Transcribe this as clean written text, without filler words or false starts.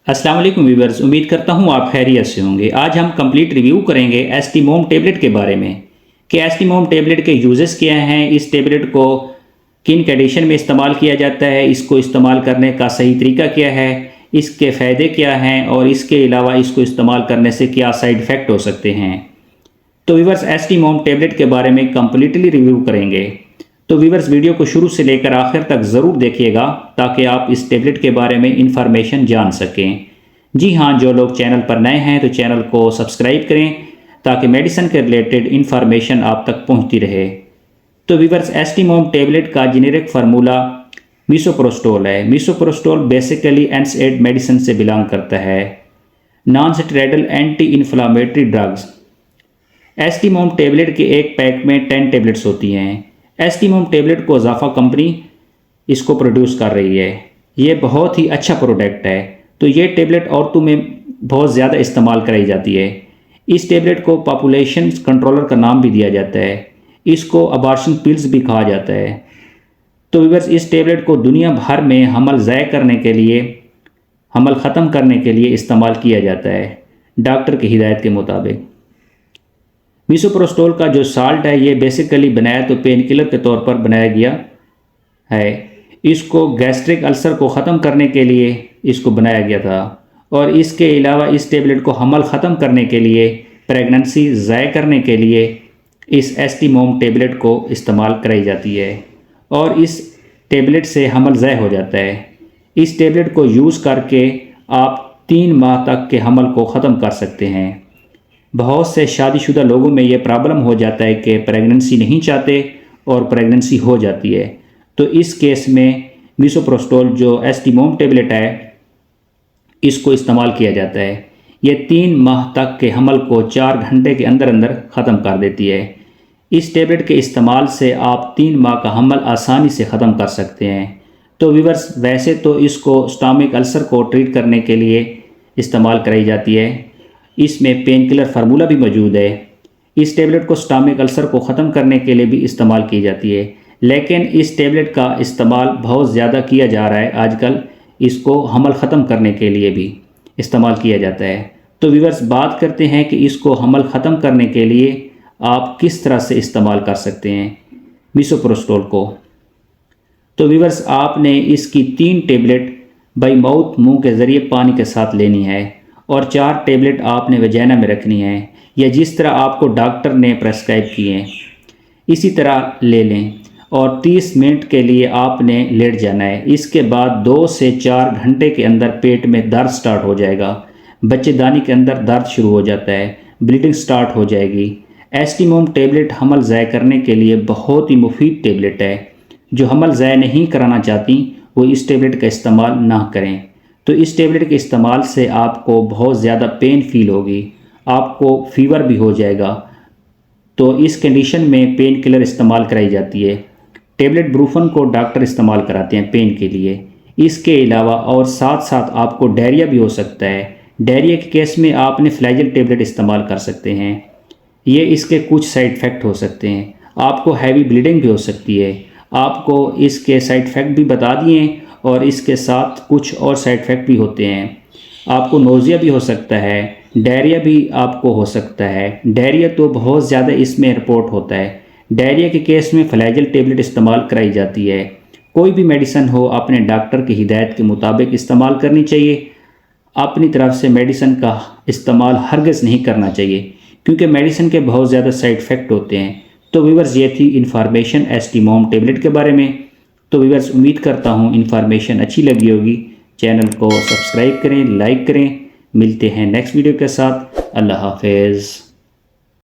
अस्सलाम वालेकुम व्यूअर्स, उम्मीद करता हूँ आप खैरियत से होंगे। आज हम कंप्लीट रिव्यू करेंगे एस्टीमोम टेबलेट के बारे में कि एस्टीमोम टेबलेट के यूजेस क्या हैं, इस टेबलेट को किन कंडीशन में इस्तेमाल किया जाता है, इसको इस्तेमाल करने का सही तरीका क्या है, इसके फ़ायदे क्या हैं और इसके अलावा इसको इस्तेमाल करने से क्या साइड इफ़ेक्ट हो सकते हैं। तो व्यूअर्स, एस्टीमोम टेबलेट के बारे में कंप्लीटली रिव्यू करेंगे। तो व्यूअर्स, वीडियो को शुरू से लेकर आखिर तक ज़रूर देखिएगा ताकि आप इस टेबलेट के बारे में इंफॉर्मेशन जान सकें। जी हाँ, जो लोग चैनल पर नए हैं तो चैनल को सब्सक्राइब करें ताकि मेडिसिन के रिलेटेड इंफॉर्मेशन आप तक पहुंचती रहे। तो व्यूअर्स, एस्टीमोम टेबलेट का जेनेरिक फार्मूला मिसोप्रोस्टोल है। मिसोप्रोस्टोल बेसिकली NSAID मेडिसिन से बिलोंग करता है, non steroidal anti inflammatory drugs. Estimom tablet के एक पैक में 10 टेबलेट्स होती हैं। एस्टीमोम टेबलेट को ज़ाफा कंपनी इसको प्रोड्यूस कर रही है। ये बहुत ही अच्छा प्रोडक्ट है। तो ये टेबलेट औरतों में बहुत ज़्यादा इस्तेमाल कराई जाती है। इस टेबलेट को पॉपुलेशन कंट्रोलर का नाम भी दिया जाता है। इसको अबॉर्शन पिल्स भी कहा जाता है। तो व्यूअर्स, इस टेबलेट को दुनिया भर में हमल ज़ाय करने के लिए, हमल ख़त्म करने के लिए इस्तेमाल किया जाता है डॉक्टर की हिदायत के मुताबिक। मिसोप्रोस्टोल का जो साल्ट है ये बेसिकली बनाया तो पेन किलर के तौर पर बनाया गया है। इसको गैस्ट्रिक अल्सर को ख़त्म करने के लिए इसको बनाया गया था और इसके अलावा इस टेबलेट को हमल ख़त्म करने के लिए, प्रेगनेंसी ज़ाय करने के लिए इस एस्टीमोम टेबलेट को इस्तेमाल कराई जाती है और इस टेबलेट से हमल ज़ाय हो जाता है। इस टेबलेट को यूज़ करके आप 3 माह तक के हमल को ख़त्म कर सकते हैं। बहुत से शादीशुदा लोगों में ये प्रॉब्लम हो जाता है कि प्रेगनेंसी नहीं चाहते और प्रेगनेंसी हो जाती है। तो इस केस में मिसोप्रोस्टोल जो एस्टीमोम टेबलेट है इसको इस्तेमाल किया जाता है। ये 3 माह तक के हमल को 4 घंटे के अंदर अंदर ख़त्म कर देती है। इस टेबलेट के इस्तेमाल से आप 3 माह का हमल आसानी से ख़त्म कर सकते हैं। तो व्यूअर्स, वैसे तो इसको स्टमक अल्सर को ट्रीट करने के लिए इस्तेमाल कराई जाती है। इसमें पेन किलर फार्मूला भी मौजूद है। इस टेबलेट को स्टमक अल्सर को ख़त्म करने के लिए भी इस्तेमाल की जाती है, लेकिन इस टेबलेट का इस्तेमाल बहुत ज़्यादा किया जा रहा है आजकल। इसको हमल ख़त्म करने के लिए भी इस्तेमाल किया जाता है। तो व्यूअर्स, बात करते हैं कि इसको हमल ख़त्म करने के लिए आप किस तरह से इस्तेमाल कर सकते हैं मिसोप्रोस्टोल को। तो व्यूअर्स, आपने इसकी 3 टेबलेट बाई माउथ, मुँह के ज़रिए पानी के साथ लेनी है और 4 टेबलेट आपने वजाइना में रखनी है या जिस तरह आपको डॉक्टर ने प्रेस्क्राइब किए इसी तरह ले लें और 30 मिनट के लिए आपने लेट जाना है। इसके बाद 2 से 4 घंटे के अंदर पेट में दर्द स्टार्ट हो जाएगा, बच्चेदानी के अंदर दर्द शुरू हो जाता है, ब्लीडिंग स्टार्ट हो जाएगी। एस्टीमोम टेबलेट हमल ज़ाय करने के लिए बहुत ही मुफीद टेबलेट है। जो हमल ज़ाय नहीं कराना चाहती वो इस टेबलेट का इस्तेमाल ना करें। तो इस टेबलेट के इस्तेमाल से आपको बहुत ज़्यादा पेन फील होगी, आपको फीवर भी हो जाएगा। तो इस कंडीशन में पेन किलर इस्तेमाल कराई जाती है। टेबलेट ब्रूफन को डॉक्टर इस्तेमाल कराते हैं पेन के लिए। इसके अलावा और साथ साथ आपको डायरिया भी हो सकता है। डायरिया के केस में आपने फ्लैजेल टेबलेट इस्तेमाल कर सकते हैं। ये इसके कुछ साइड इफ़ेक्ट हो सकते हैं। आपको हैवी ब्लीडिंग भी हो सकती है। आपको इसके साइड इफ़ेक्ट भी बता दिए और इसके साथ कुछ और साइड इफ़ेक्ट भी होते हैं। आपको नोज़िया भी हो सकता है, डायरिया भी आपको हो सकता है। डायरिया तो बहुत ज़्यादा इसमें रिपोर्ट होता है। डायरिया के केस में फ्लैजेल टेबलेट इस्तेमाल कराई जाती है। कोई भी मेडिसिन हो अपने डॉक्टर की हिदायत के मुताबिक इस्तेमाल करनी चाहिए। अपनी तरफ से मेडिसिन का इस्तेमाल हरगिज़ नहीं करना चाहिए क्योंकि मेडिसिन के बहुत ज़्यादा साइड इफ़ेक्ट होते हैं। तो व्यूअर्स, ये थी इन्फॉर्मेशन एस्टीमोम टेबलेट के बारे में। तो व्यूअर्स, उम्मीद करता हूँ इन्फॉर्मेशन अच्छी लगी होगी। चैनल को सब्सक्राइब करें, लाइक करें। मिलते हैं नेक्स्ट वीडियो के साथ। अल्लाह हाफिज़।